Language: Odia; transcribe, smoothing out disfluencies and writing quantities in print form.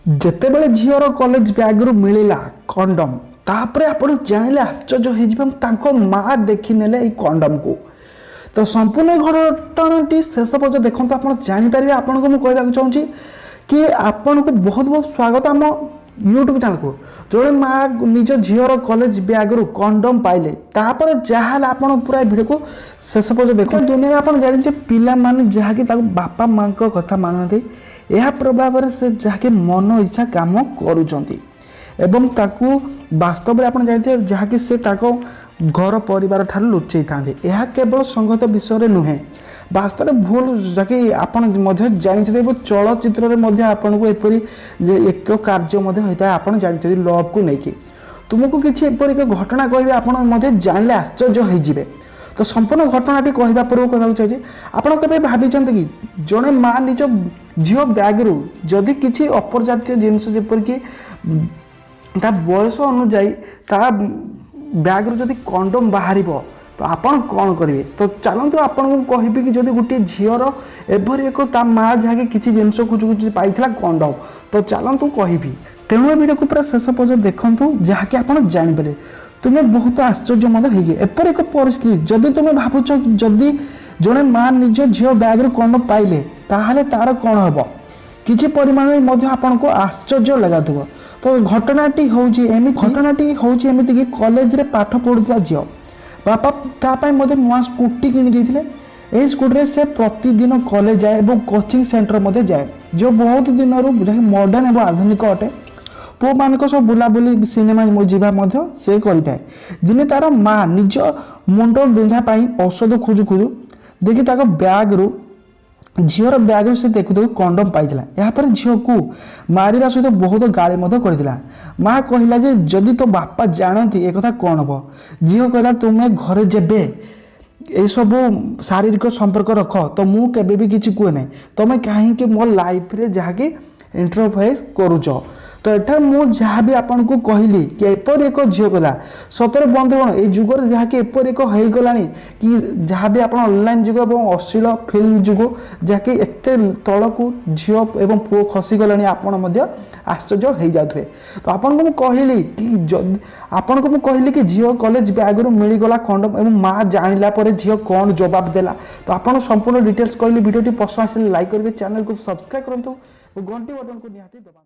ଯେତେବେଳେ ଝିଅର କଲେଜ ବ୍ୟାଗ୍ରୁ ମିଳିଲା କଣ୍ଡମ୍ ତାପରେ ଆପଣ ଜାଣିଲେ ଆଶ୍ଚର୍ଯ୍ୟ ହେଇଯିବେ ତାଙ୍କ ମା ଦେଖିନେଲେ ଏଇ କଣ୍ଡମ୍କୁ। ତ ସମ୍ପୂର୍ଣ୍ଣ ଘଟଣାଟି ଶେଷ ପର୍ଯ୍ୟନ୍ତ ଦେଖନ୍ତୁ, ଆପଣ ଜାଣିପାରିବେ। ଆପଣଙ୍କୁ ମୁଁ କହିବାକୁ ଚାହୁଁଛି କି ଆପଣଙ୍କୁ ବହୁତ ବହୁତ ସ୍ୱାଗତ ଆମ ୟୁଟ୍ୟୁବ୍ ଚ୍ୟାନେଲକୁ। ଜଣେ ମା ନିଜ ଝିଅର କଲେଜ ବ୍ୟାଗ୍ରୁ କଣ୍ଡମ୍ ପାଇଲେ, ତାପରେ ଯାହା ହେଲେ ଆପଣ ପୁରା ଭିଡ଼ିଓକୁ ଶେଷ ପର୍ଯ୍ୟନ୍ତ ଦେଖନ୍ତୁ। ଦୁନିଆରେ ଆପଣ ଜାଣିଥିବେ ପିଲାମାନେ ଯାହାକି ତାକୁ ବାପା ମାଆଙ୍କ କଥା ମାନନ୍ତି, ଏହା ପ୍ରଭାବରେ ସେ ଯାହାକି ମନ ଇଚ୍ଛା କାମ କରୁଛନ୍ତି ଏବଂ ତାକୁ ବାସ୍ତବରେ ଆପଣ ଜାଣିଥିବେ ଯାହାକି ସେ ତାଙ୍କ ଘର ପରିବାର ଠାରୁ ଲୁଚେଇଥାନ୍ତି। ଏହା କେବଳ ସଙ୍ଗତ ବିଷୟରେ ନୁହେଁ, ବାସ୍ତବରେ ଭୁଲ ଯାହାକି ଆପଣ ମଧ୍ୟ ଜାଣିଥିବେ ଏବଂ ଚଳଚ୍ଚିତ୍ରରେ ମଧ୍ୟ ଆପଣଙ୍କୁ ଏପରି ଏକ କାର୍ଯ୍ୟ ମଧ୍ୟ ହୋଇଥାଏ। ଆପଣ ଜାଣିଛନ୍ତି ଲଭ୍କୁ ନେଇକି ତୁମକୁ କିଛି ଏପରି ଏକ ଘଟଣା କହିବେ, ଆପଣ ମଧ୍ୟ ଜାଣିଲେ ଆଶ୍ଚର୍ଯ୍ୟ ହୋଇଯିବେ। ତ ସମ୍ପୂର୍ଣ୍ଣ ଘଟଣାଟି କହିବା ପୂର୍ବରୁ କହିବାକୁ ଚାହୁଁଛି, ଆପଣ କେବେ ଭାବିଛନ୍ତି କି ଜଣେ ମା ନିଜ ଝିଅ ବ୍ୟାଗ୍ରୁ ଯଦି କିଛି ଅପରଜାତୀୟ ଜିନିଷ ଯେପରିକି ତା ବୟସ ଅନୁଯାୟୀ ତା ବ୍ୟାଗ୍ରୁ ଯଦି କଣ୍ଡମ୍ ବାହାରିବ ତ ଆପଣ କ'ଣ କରିବେ? ତ ଚାଲନ୍ତୁ ଆପଣଙ୍କୁ କହିବି କି ଯଦି ଗୋଟିଏ ଝିଅର ଏଭରି ଏକ ତା ମା ଯାହାକି କିଛି ଜିନିଷ ଖୋଜୁ ପାଇଥିଲା କଣ୍ଡମ୍, ତ ଚାଲନ୍ତୁ କହିବି। ତେଣୁ ଏ ଭିଡ଼ିଓକୁ ପୁରା ଶେଷ ପର୍ଯ୍ୟନ୍ତ ଦେଖନ୍ତୁ, ଯାହାକି ଆପଣ ଜାଣିପାରିବେ। ତୁମେ ବହୁତ ଆଶ୍ଚର୍ଯ୍ୟ ମଧ୍ୟ ହେଇଯିବ। ଏପରି ଏକ ପରିସ୍ଥିତି ଯଦି ତୁମେ ଭାବୁଛ ଯଦି ଜଣେ ମା ନିଜ ଝିଅ ବ୍ୟାଗ୍ରୁ କଣ୍ଡମ୍ ପାଇଲେ ତାହେଲେ ତାର କ'ଣ ହେବ, କିଛି ପରିମାଣରେ ମଧ୍ୟ ଆପଣଙ୍କୁ ଆଶ୍ଚର୍ଯ୍ୟ ଲାଗୁଥିବ। ତ ଘଟଣାଟି ହେଉଛି ଏମିତି କି କଲେଜରେ ପାଠ ପଢ଼ୁଥିବା ଝିଅ ବାପା ତା ପାଇଁ ମଧ୍ୟ ନୂଆ ସ୍କୁଟି କିଣି ଦେଇଥିଲେ। ଏହି ସ୍କୁଟିରେ ସେ ପ୍ରତିଦିନ କଲେଜ ଯାଏ ଏବଂ କୋଚିଂ ସେଣ୍ଟର ମଧ୍ୟ ଯାଏ। ଝିଅ ବହୁତ ଦିନରୁ ଯାହାକି ମଡ଼ର୍ଣ୍ଣ ଏବଂ ଆଧୁନିକ ଅଟେ। ପୁଅମାନଙ୍କ ସହ ବୁଲାବୁଲି ସିନେମା ଯିବା ମଧ୍ୟ ସେ କରିଥାଏ। ଦିନେ ତାର ମା ନିଜ ମୁଣ୍ଡ ବିନ୍ଧା ପାଇଁ ଔଷଧ ଖୋଜୁ ଖୋଜୁ ଦେଖି ତାଙ୍କ ବ୍ୟାଗ୍ରୁ ଝିଅର ବ୍ୟାଗ୍ରୁ ସେ ଦେଖୁ କଣ୍ଡମ୍ ପାଇଥିଲା। ଏହାପରେ ଝିଅକୁ ମାରିବା ସହିତ ବହୁତ ଗାଳି ମଧ୍ୟ କରିଥିଲା। ମା କହିଲା ଯେ ଯଦି ତୋ ବାପା ଜାଣନ୍ତି ଏକଥା କ'ଣ ହେବ? ଝିଅ କହିଲା ତୁମେ ଘରେ ଯେବେ ଏସବୁ ଶାରୀରିକ ସମ୍ପର୍କ ରଖ ତ ମୁଁ କେବେ ବି କିଛି କୁହେ ନାହିଁ, ତୁମେ କାହିଁକି ମୋ ଲାଇଫ୍ରେ ଯାହାକି ଇଣ୍ଟରଫେସ୍ କରୁଛ? ତ ଏଠାରେ ମୁଁ ଯାହା ବି ଆପଣଙ୍କୁ କହିଲି କି ଏପରି ଏକ ଝିଅ କହିଲା, ସତରେ ବନ୍ଧୁଗଣ ଏଇ ଯୁଗରେ ଯାହାକି ଏପରି ଏକ ହେଇଗଲାଣି କି ଯାହା ବି ଆପଣ ଅନଲାଇନ୍ ଯୁଗ ଏବଂ ଅଶ୍ଳୀଳ ଫିଲ୍ମ ଯୁଗ ଯାହାକି ଏତେ ତଳକୁ ଝିଅ ଏବଂ ପୁଅ ଖସିଗଲାଣି, ଆପଣ ମଧ୍ୟ ଆଶ୍ଚର୍ଯ୍ୟ ହେଇଯାଉଥିବେ। ତ ଆପଣଙ୍କୁ ମୁଁ କହିଲି କି ଝିଅ କଲେଜ ବ୍ୟାଗ୍ରୁ ମିଳିଗଲା କଣ୍ଡମ୍ ଏବଂ ମା ଜାଣିଲା ପରେ ଝିଅ କ'ଣ ଜବାବ ଦେଲା। ତ ଆପଣ ସମ୍ପୂର୍ଣ୍ଣ ଡିଟେଲ୍ସ କହିଲି। ଭିଡ଼ିଓଟି ପସନ୍ଦ ଆସିଲେ ଲାଇକ୍ କରିବେ, ଚ୍ୟାନେଲକୁ ସବସ୍କ୍ରାଇବ୍ କରନ୍ତୁ ଓ ଘଣ୍ଟି ବଟନକୁ ନିହାତି ଦବାନ୍ତୁ।